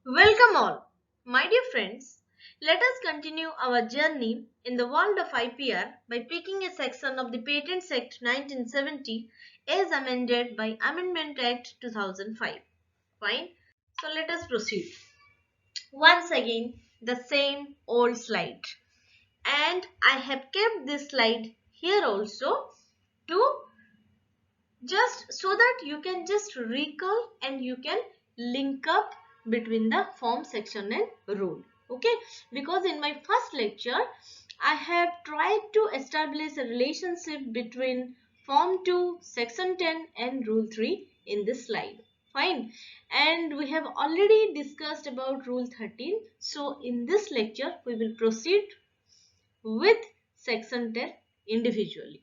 Welcome all, my dear friends. Let us continue our journey in the world of IPR by picking a section of the Patents Act 1970 as amended by Amendment Act 2005. Fine. So let us proceed. Once again, the same old slide. And I have kept this slide here also to just so that you can just recall and you can link up between the form, section and rule. Okay, because in my first lecture I have tried to establish a relationship between form 2, section 10 and rule 3 in this slide. Fine. And we have already discussed about rule 13. So in this lecture we will proceed with section 10 individually.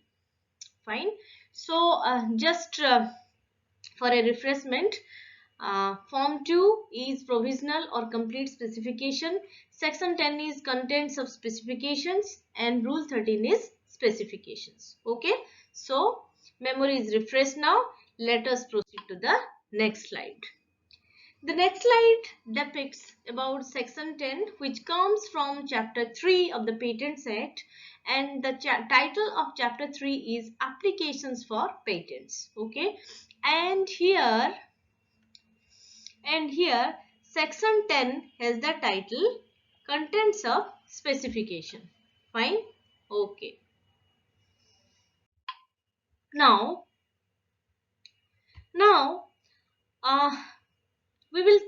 Fine. So just for a refreshment, form 2 is provisional or complete specification, section 10 is contents of specifications, and rule 13 is specifications. Okay, so memory is refreshed now. Let us proceed to the next slide. The next slide depicts about section 10, which comes from chapter 3 of the Patents Act, and the title of chapter 3 is Applications for Patents. Okay, and here section 10 has the title Contents of Specification. Fine. Okay, now now uh, we will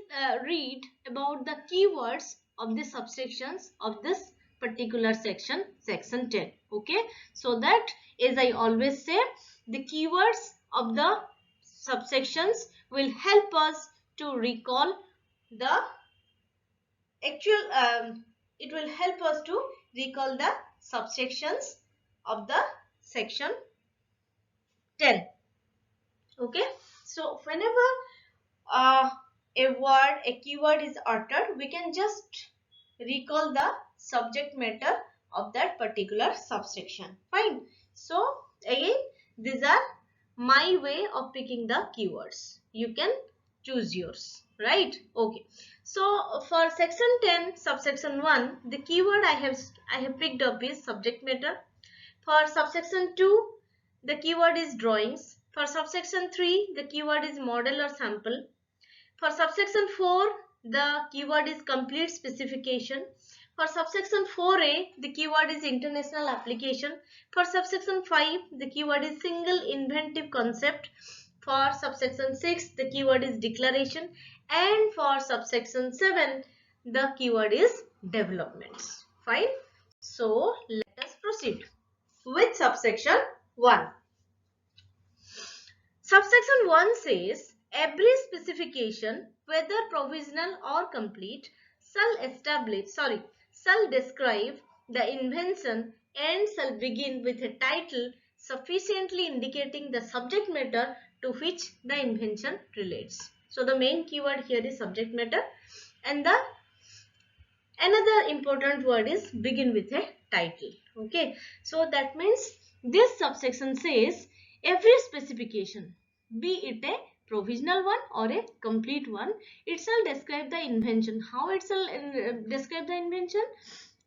read about the keywords of the subsections of this particular section, section 10. Okay, so that, as I always say, the keywords of the subsections will help us to recall the actual it will help us to recall the subsections of the section 10. Okay, so whenever uh, a keyword is uttered, we can just recall the subject matter of that particular subsection. Fine. So again, these are my way of picking the keywords. You can choose yours, right? Okay. So for section 10, subsection 1, the keyword I have picked up is subject matter. For subsection 2, the keyword is drawings. For subsection 3, the keyword is model or sample. For subsection 4, the keyword is complete specification. For subsection 4a, the keyword is international application. For subsection 5, the keyword is single inventive concept. For subsection 6, the keyword is declaration. And for subsection 7, the keyword is developments. Fine. So let us proceed with subsection 1. Subsection 1 says, every specification, whether provisional or complete, shall describe the invention and shall begin with a title sufficiently indicating the subject matter to which the invention relates. So the main keyword here is subject matter, and the another important word is begin with a title. Okay, so that means this subsection says every specification, be it a provisional one or a complete one, it shall describe the invention. How it shall describe the invention?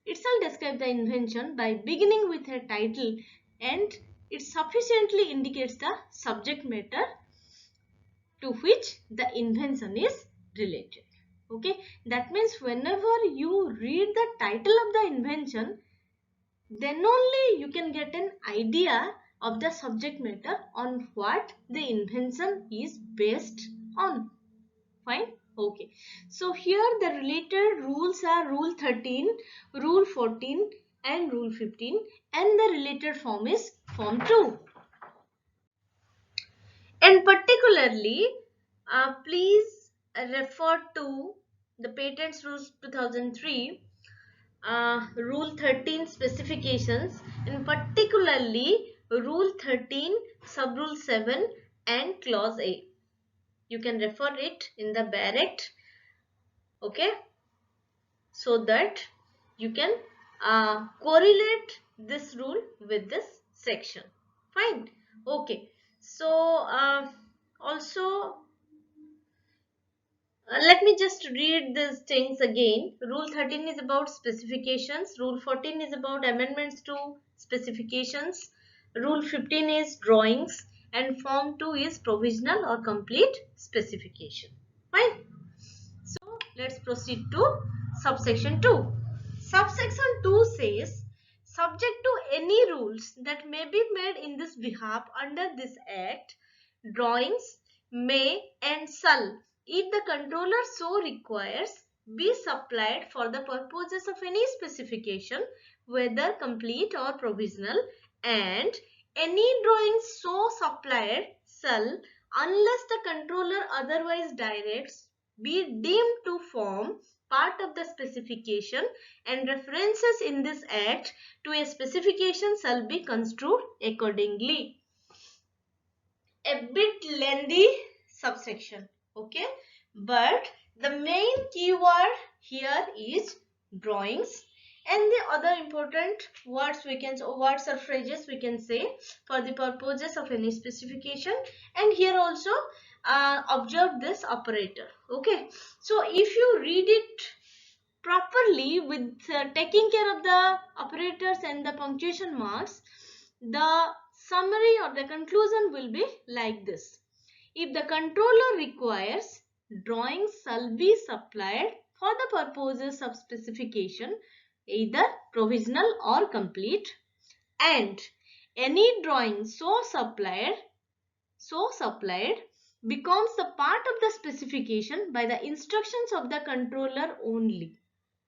It shall describe the invention by beginning with a title, and it sufficiently indicates the subject matter to which the invention is related. Okay, that means whenever you read the title of the invention, then only you can get an idea of the subject matter on what the invention is based on. Fine. Okay, so here the related rules are rule 13, rule 14 and rule 15, and the related form is form 2. And particularly, please refer to the Patents Rules 2003, Rule 13 specifications, and particularly Rule 13, Subrule 7 and Clause A. You can refer it in the barrett, okay, so that you can correlate this rule with this section. Fine. Okay. So also Let me just read these things again. Rule 13 is about specifications. Rule 14 is about amendments to specifications. Rule 15 is drawings. And Form 2 is provisional or complete specification. Fine. So let's proceed to subsection 2. Subsection 2 says, subject to any rules that may be made in this behalf under this act, drawings may and shall, if the controller so requires, be supplied for the purposes of any specification, whether complete or provisional, and any drawings so supplied shall, unless the controller otherwise directs, be deemed to form part of the specification, and references in this act to a specification shall be construed accordingly. A bit lengthy subsection, okay, but the main keyword here is drawings, and the other important words we can, words or phrases we can say, for the purposes of any specification. And here also observe this operator. Okay, so if you read it properly with taking care of the operators and the punctuation marks, the summary or the conclusion will be like this. If the controller requires, drawings shall be supplied for the purposes of specification, either provisional or complete, and any drawing so supplied becomes the part of the specification by the instructions of the controller only.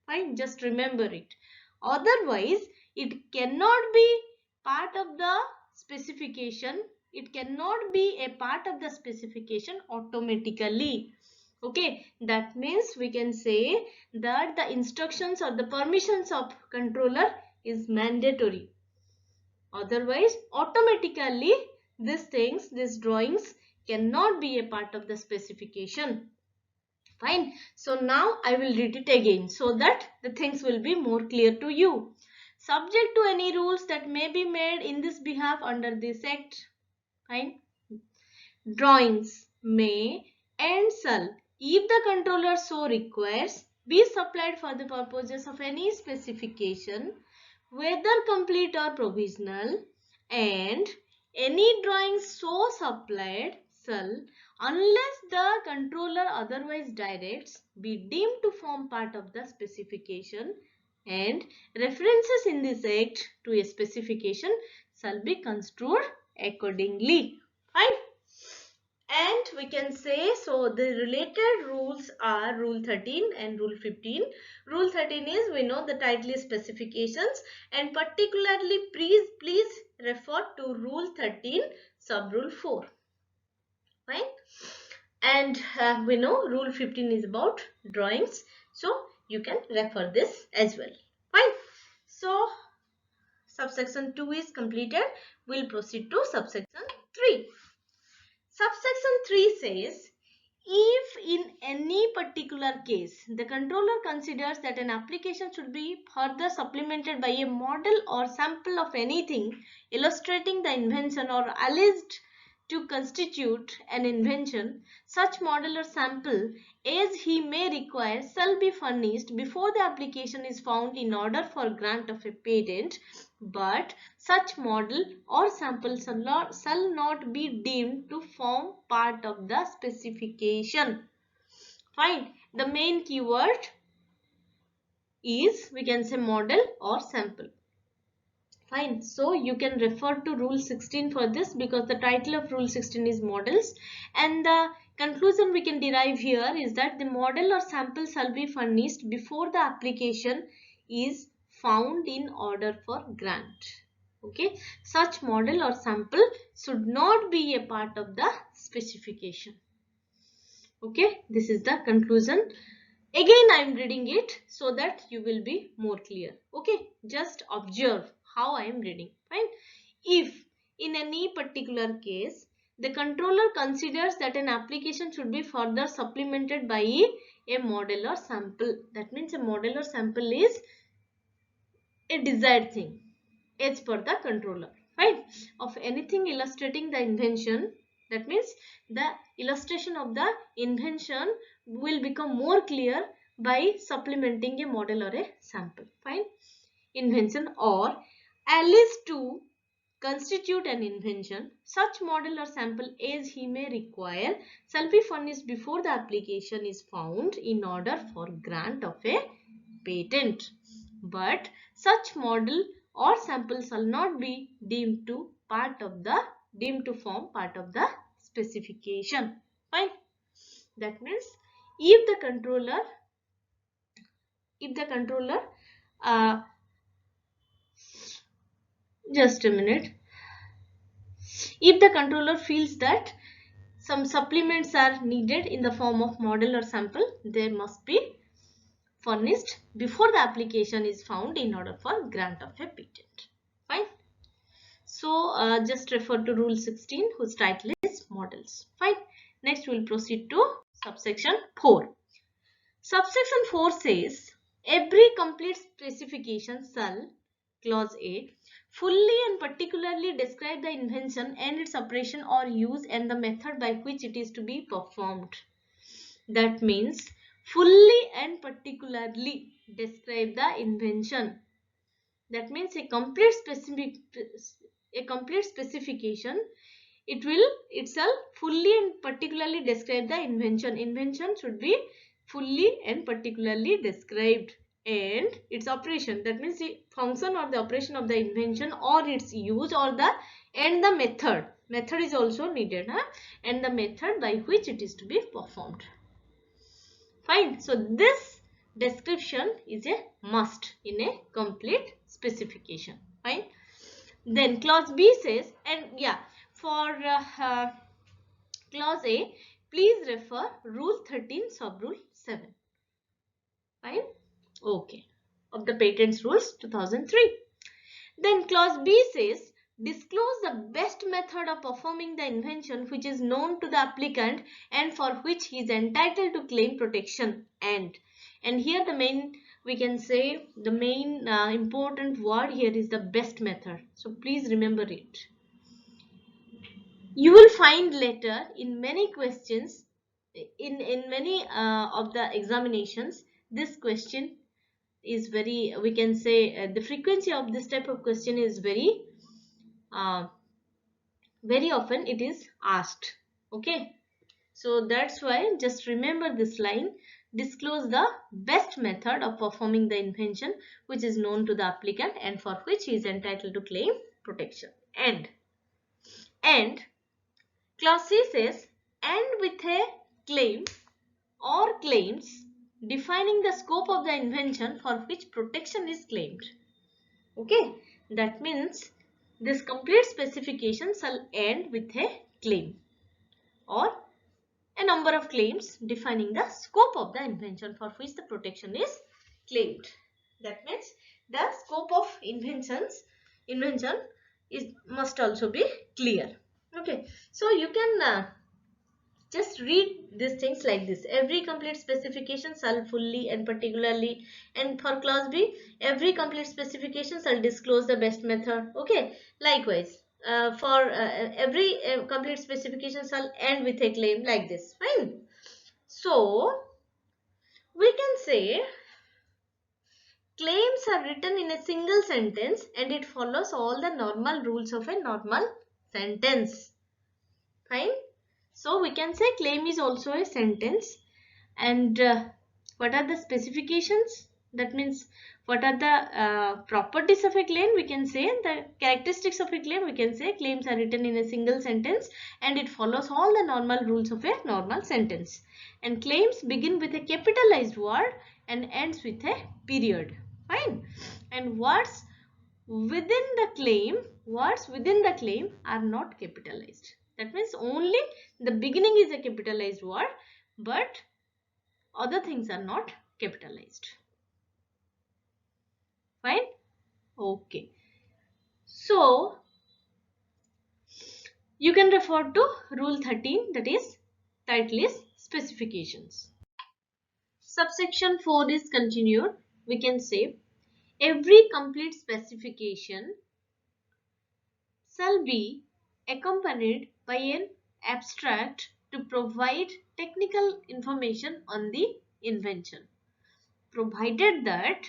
Fine, just remember it. Otherwise, it cannot be part of the specification. It cannot be a part of the specification automatically. Okay, that means we can say that the instructions or the permissions of controller is mandatory. Otherwise, automatically these drawings cannot be a part of the specification. Fine. So now I will read it again so that the things will be more clear to you. Subject to any rules that may be made in this behalf under this act. Fine. Drawings may and shall, if the controller so requires, be supplied for the purposes of any specification, whether complete or provisional, and any drawings so supplied shall, unless the controller otherwise directs, be deemed to form part of the specification, and references in this act to a specification shall be construed accordingly. Fine. And we can say, so the related rules are Rule 13 and Rule 15. Rule 13 is, we know the title is specifications, and particularly please refer to Rule 13 sub Rule 4. Fine. And we know Rule 15 is about drawings, so you can refer this as well. Fine. So subsection 2 is completed. We'll proceed to subsection 3. Subsection 3 says, if in any particular case the controller considers that an application should be further supplemented by a model or sample of anything illustrating the invention or alleged to constitute an invention, such model or sample as he may require shall be furnished before the application is found in order for grant of a patent, but such model or sample shall not be deemed to form part of the specification. Fine. The main keyword is, we can say, model or sample. Fine. So you can refer to Rule 16 for this, because the title of Rule 16 is models, and the conclusion we can derive here is that the model or sample shall be furnished before the application is found in order for grant. Okay, such model or sample should not be a part of the specification. Okay, this is the conclusion. Again, I am reading it so that you will be more clear. Okay, just observe how I am reading. Fine. If in any particular case the controller considers that an application should be further supplemented by a model or sample, that means a model or sample is a desired thing as per the controller, right, of anything illustrating the invention. That means the illustration of the invention will become more clear by supplementing a model or a sample. Fine. Invention, or at least to constitute an invention, such model or sample as he may require shall be furnished before the application is found in order for grant of a patent. But such model or sample shall not be deemed to form part of the specification. Fine. That means if the controller uh, just a minute, if the controller feels that some supplements are needed in the form of model or sample, they must be furnished before the application is found in order for grant of a patent. Fine. So just refer to rule 16 whose title is models. Fine. Next we will proceed to subsection 4. Subsection 4 says every complete specification shall, clause A, fully and particularly describe the invention and its operation or use and the method by which it is to be performed. That means fully and particularly describe the invention. That means a complete specification, it will itself fully and particularly describe the invention. Invention should be fully and particularly described, and its operation, that means the function or the operation of the invention or its use, or the method is also needed, and the method by which it is to be performed. Fine. So this description is a must in a complete specification. Fine. Then clause B says, and yeah, for clause A, please refer rule 13 sub rule 7. Fine. Okay. Of the patents rules 2003. Then clause B says, disclose the best method of performing the invention which is known to the applicant and for which he is entitled to claim protection. And here the main, we can say the main important word here is the best method. So please remember it. You will find later in many questions, in many of the examinations, this question is very, we can say the frequency of this type of question is very often it is asked. Okay, so that's why just remember this line, disclose the best method of performing the invention which is known to the applicant and for which he is entitled to claim protection. And clause C says, and with a claim or claims defining the scope of the invention for which protection is claimed. Okay, that means this complete specification shall end with a claim or a number of claims defining the scope of the invention for which the protection is claimed. That means the scope of invention must also be clear. Okay, so you can just read these things like this. Every complete specification shall fully and particularly, and for clause B, every complete specification shall disclose the best method. Okay, likewise for every complete specification shall end with a claim, like this. Fine. So we can say claims are written in a single sentence and it follows all the normal rules of a normal sentence. Fine. So we can say claim is also a sentence. And what are the specifications? That means what are the properties of a claim? We can say the characteristics of a claim. We can say claims are written in a single sentence and it follows all the normal rules of a normal sentence. And claims begin with a capitalized word and ends with a period. Fine. And words within the claim are not capitalized. That means only the beginning is a capitalized word, but other things are not capitalized. Fine. Okay. So you can refer to rule 13, that is title is specifications. Subsection 4 is continued. We can say every complete specification shall be accompanied by an abstract to provide technical information on the invention. Provided that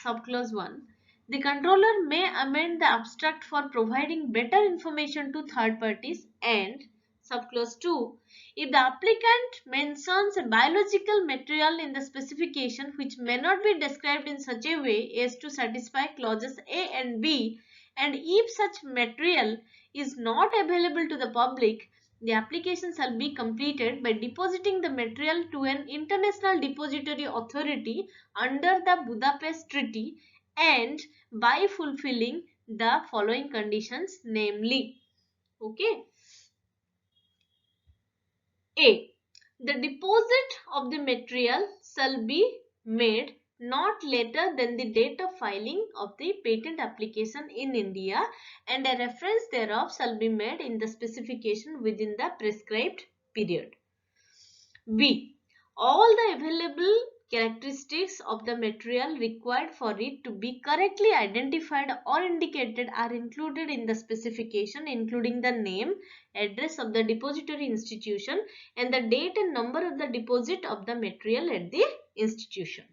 subclause 1, the controller may amend the abstract for providing better information to third parties, and subclause 2, if the applicant mentions a biological material in the specification which may not be described in such a way as to satisfy clauses A and B, and if such material is not available to the public, the application shall be completed by depositing the material to an international depository authority under the Budapest Treaty and by fulfilling the following conditions, namely, okay, A. The deposit of the material shall be made not later than the date of filing of the patent application in India, and a reference thereof shall be made in the specification within the prescribed period. B. All the available characteristics of the material required for it to be correctly identified or indicated are included in the specification, including the name, address of the depository institution, and the date and number of the deposit of the material at the institution.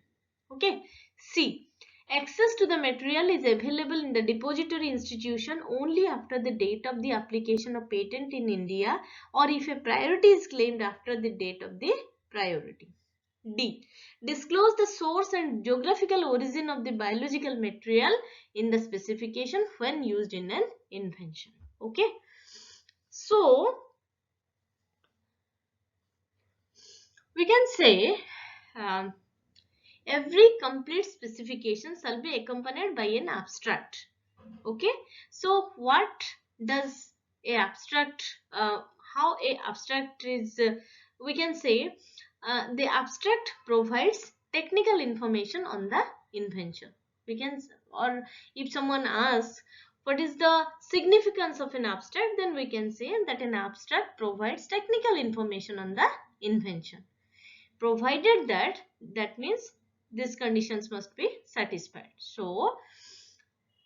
Okay. C. Access to the material is available in the depository institution only after the date of the application of patent in India, or if a priority is claimed after the date of the priority. D. Disclose the source and geographical origin of the biological material in the specification when used in an invention. Okay. So, we can say every complete specification shall be accompanied by an abstract. Okay. So, what does a abstract, how a abstract is, we can say the abstract provides technical information on the invention. We can, or if someone asks what is the significance of an abstract, then we can say that an abstract provides technical information on the invention. Provided that, that means these conditions must be satisfied. So,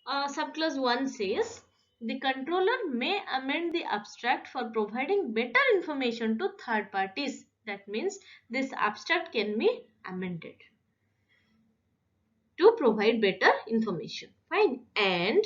subclause 1 says the controller may amend the abstract for providing better information to third parties. That means this abstract can be amended to provide better information. Fine. And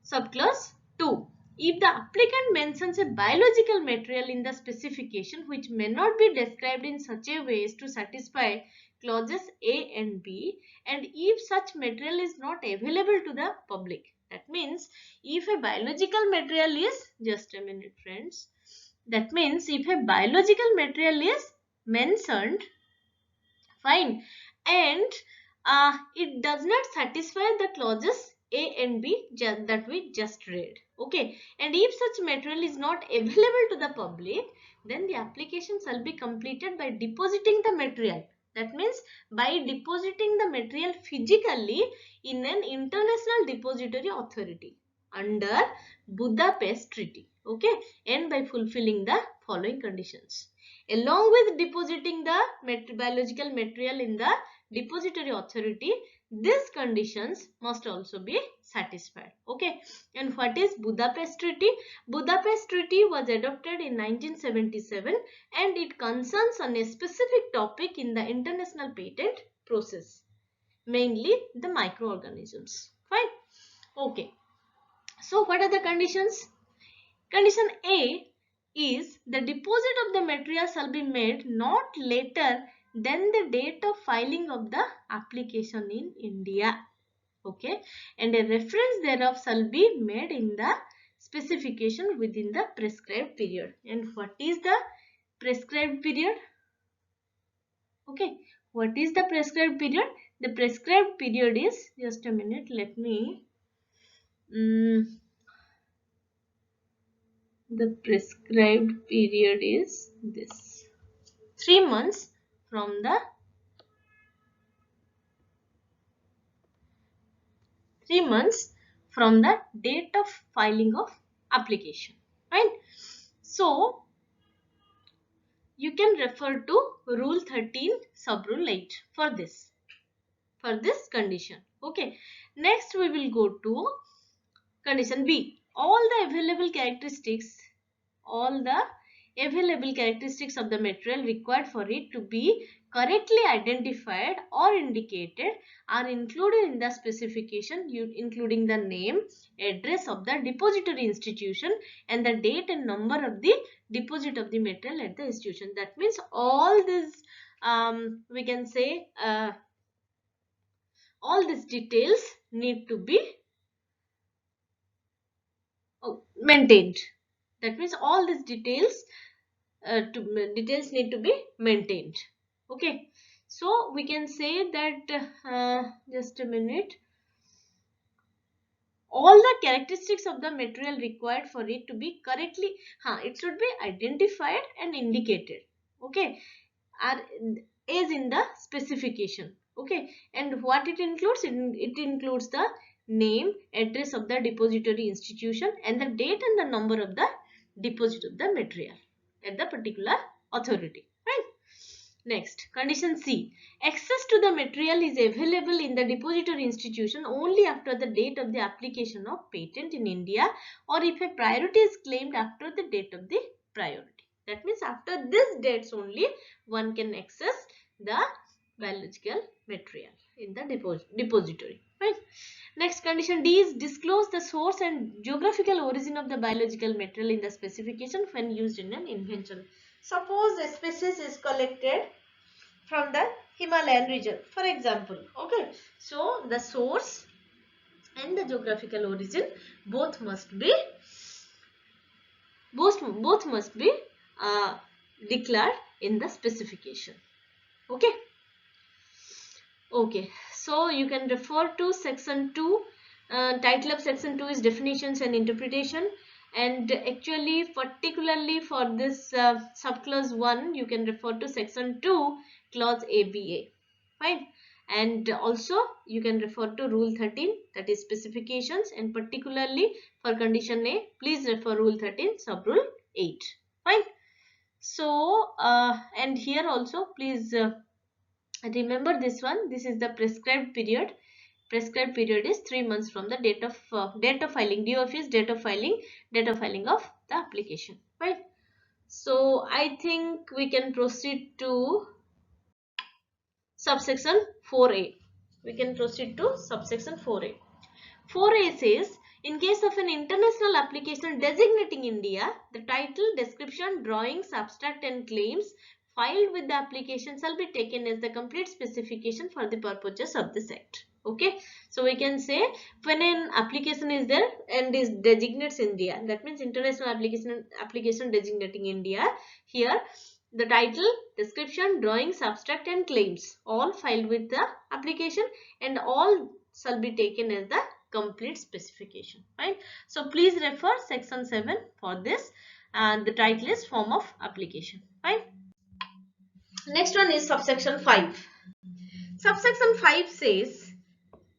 subclause 2. If the applicant mentions a biological material in the specification which may not be described in such a way as to satisfy clauses A and B, and if such material is not available to the public, that means if a biological material is, just a minute friends, that means if a biological material is mentioned, fine, and it does not satisfy the clauses A and B that we just read. Okay, and if such material is not available to the public, then the application shall be completed by depositing the material. That means by depositing the material physically in an international depository authority under Budapest Treaty. Okay, and by fulfilling the following conditions. Along with depositing the biological material in the depository authority, these conditions must also be satisfied. Okay, and what is Budapest Treaty? Budapest Treaty was adopted in 1977 and it concerns on a specific topic in the international patent process, mainly the microorganisms. Fine. Okay. So what are the conditions? Condition A is the deposit of the material shall be made not later than the date of filing of the application in India. Okay, and a reference thereof shall be made in the specification within the prescribed period. And what is the prescribed period? Okay, what is the prescribed period? The prescribed period is, just a minute, let me the prescribed period is this: 3 months from the 3 months from the date of filing of application. Right? So you can refer to Rule 13 sub Rule 8 for this condition. Okay. Next we will go to condition B. All the available characteristics all the available characteristics of the material required for it to be correctly identified or indicated are included in the specification, including the name, address of the depository institution and the date and number of the deposit of the material at the institution. That means all this we can say all these details need to be maintained. That means all these details need to be maintained. Okay, so we can say that just a minute, all the characteristics of the material required for it to be correctly it should be identified and indicated, okay, are is in the specification. Okay, and what it includes, it includes the name, address of the depository institution and the date and the number of the deposit of the material at the particular authority, right? Next, condition C. Access to the material is available in the depository institution only after the date of the application of patent in India, or if a priority is claimed after the date of the priority. That means after this dates only one can access the biological material in the depository. Right? Next, condition D is disclose the source and geographical origin of the biological material in the specification when used in an invention. Suppose a species is collected from the Himalayan region, for example. Okay, so the source and the geographical origin both must be declared in the specification. Okay. Okay, so you can refer to section 2. Title of section 2 is definitions and interpretation, and actually particularly for this subclause 1 you can refer to section 2 clause ABA, fine, and also you can refer to rule 13, that is specifications, and particularly for condition A please refer rule 13 sub rule 8, fine. So and here also please remember this one, this is the prescribed period. Prescribed period is 3 months from the date of filing. DOF is date of filing of the application, right? So I think we can proceed to subsection 4A. We can proceed to subsection 4A. 4A says, in case of an international application designating India, the title, description, drawings, abstract and claims filed with the application shall be taken as the complete specification for the purposes of this act. Okay, so we can say when an application is there and is designates India, that means international application designating India, here the title, description, drawings, abstract and claims all filed with the application and all shall be taken as the complete specification, right? So please refer section 7 for this, and the title is form of application, right? Next one is subsection 5. Subsection 5 says,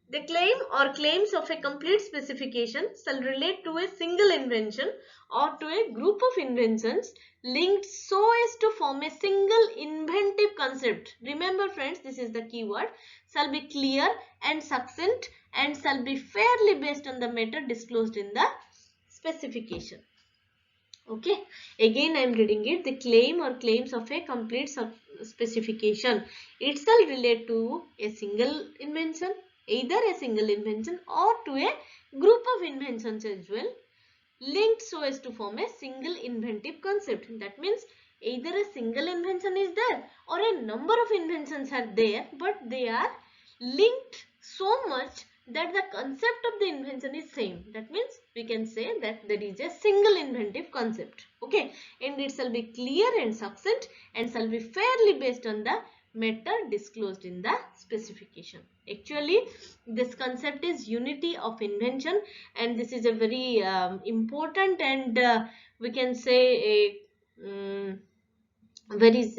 the claim or claims of a complete specification shall relate to a single invention or to a group of inventions linked so as to form a single inventive concept. Remember friends, this is the key word. Shall be clear and succinct and shall be fairly based on the matter disclosed in the specification. Okay, again I am reading it. The claim or claims of a complete specification, it shall relate to a single invention, either a single invention or to a group of inventions as well, linked so as to form a single inventive concept. That means either a single invention is there or a number of inventions are there, but they are linked so much that the concept of the invention is same. That means we can say that there is a single inventive concept. Okay, and it shall be clear and succinct and shall be fairly based on the matter disclosed in the specification. Actually, this concept is unity of invention, and this is a very important and we can say a very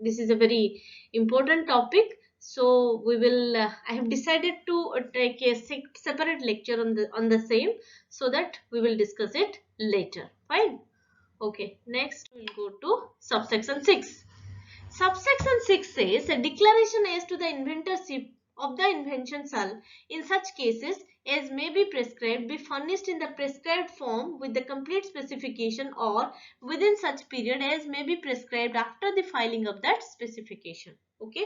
this is a very important topic. So we will I have decided to take a separate lecture on the same, so that we will discuss it later, fine. Okay, next we will go to subsection 6. Subsection 6 says, a declaration as to the inventorship of the invention shall in such cases as may be prescribed be furnished in the prescribed form with the complete specification or within such period as may be prescribed after the filing of that specification. Okay,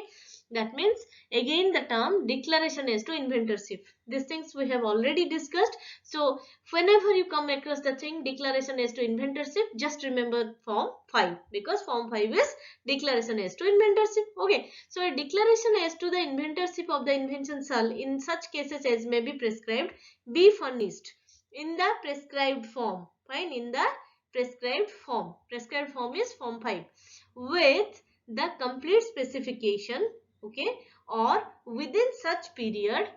that means again the term declaration as to inventorship. These things we have already discussed. So whenever you come across the thing declaration as to inventorship, just remember form 5, because form 5 is declaration as to inventorship. Okay, so a declaration as to the inventorship of the invention shall in such cases as may be prescribed be furnished in the prescribed form. Fine, in the prescribed form. Prescribed form is form 5 with the complete specification, okay, or within such period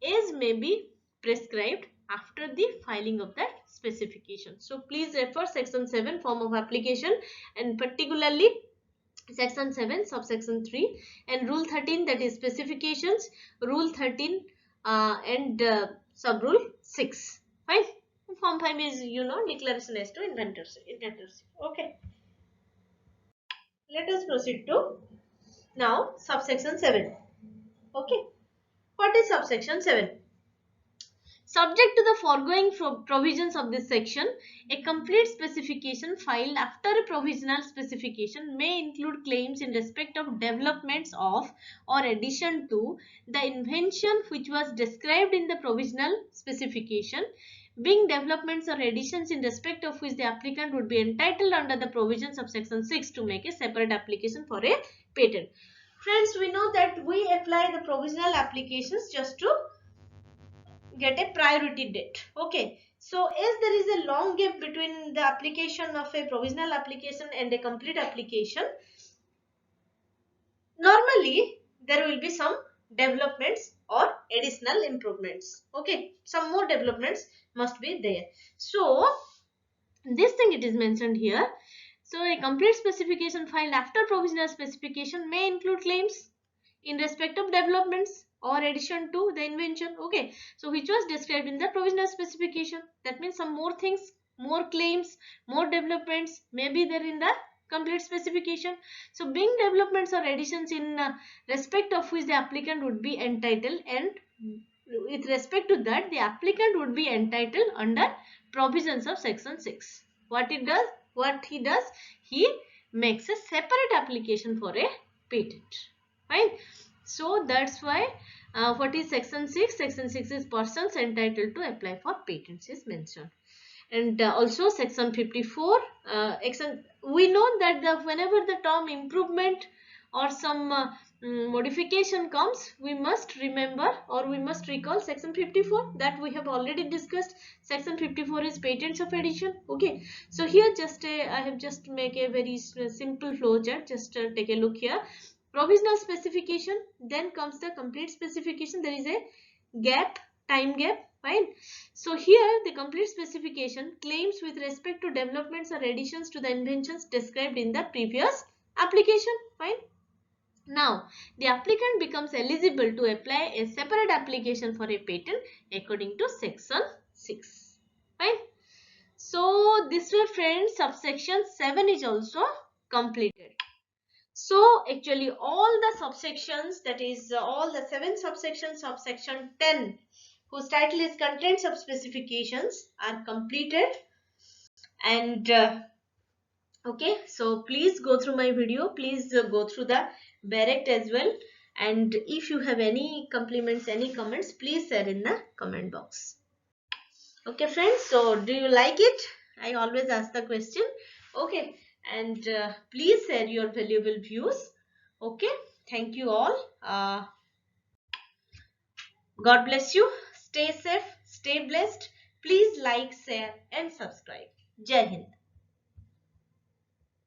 as may be prescribed after the filing of that specification. So please refer section 7 form of application, and particularly section 7 subsection 3 and rule 13, that is specifications, rule 13 and sub rule 6. Fine. Form 5 is, you know, declaration as to inventorship. Okay, let us proceed to now subsection 7. Okay, what is subsection 7? Subject to the foregoing provisions of this section, a complete specification filed after a provisional specification may include claims in respect of developments of or addition to the invention which was described in the provisional specification, being developments or additions in respect of which the applicant would be entitled under the provisions of section 6 to make a separate application for a patent. Friends, we know that we apply the provisional applications just to get a priority date. Okay, so as there is a long gap between the application of a provisional application and a complete application, normally there will be some developments or additional improvements. Okay, some more developments must be there. So this thing it is mentioned here. So a complete specification filed after provisional specification may include claims in respect of developments or addition to the invention, okay, so which was described in the provisional specification. That means some more things, more claims, more developments may be there in the complete specification. So being developments or additions in respect of which the applicant would be entitled, and with respect to that the applicant would be entitled under provisions of section 6. What he does, he makes a separate application for a patent. Fine. So that's why what is section 6? Section 6 is persons entitled to apply for patents is mentioned. And also section 54, we know that whenever the term improvement or some modification comes, we must remember or we must recall section 54 that we have already discussed. Section 54 is patents of addition. Okay, so here just I have just make a very simple flow chart. Just take a look here. Provisional specification, then comes the complete specification. There is a gap, time gap. Fine. So here the complete specification claims with respect to developments or additions to the inventions described in the previous application. Fine. Now the applicant becomes eligible to apply a separate application for a patent according to section 6. Fine. So this way friends, subsection 7 is also completed. So actually all the subsections, that is all the 7 subsections of section 10 whose title is contents of specifications are completed. And okay, so please go through my video, please go through the barracks as well, and if you have any compliments, any comments, please share in the comment box. Okay friends, so do you like it? I always ask the question. Okay, and please share your valuable views. Okay, thank you all. God bless you. Stay safe, stay blessed. Please like, share and subscribe. Jai Hind.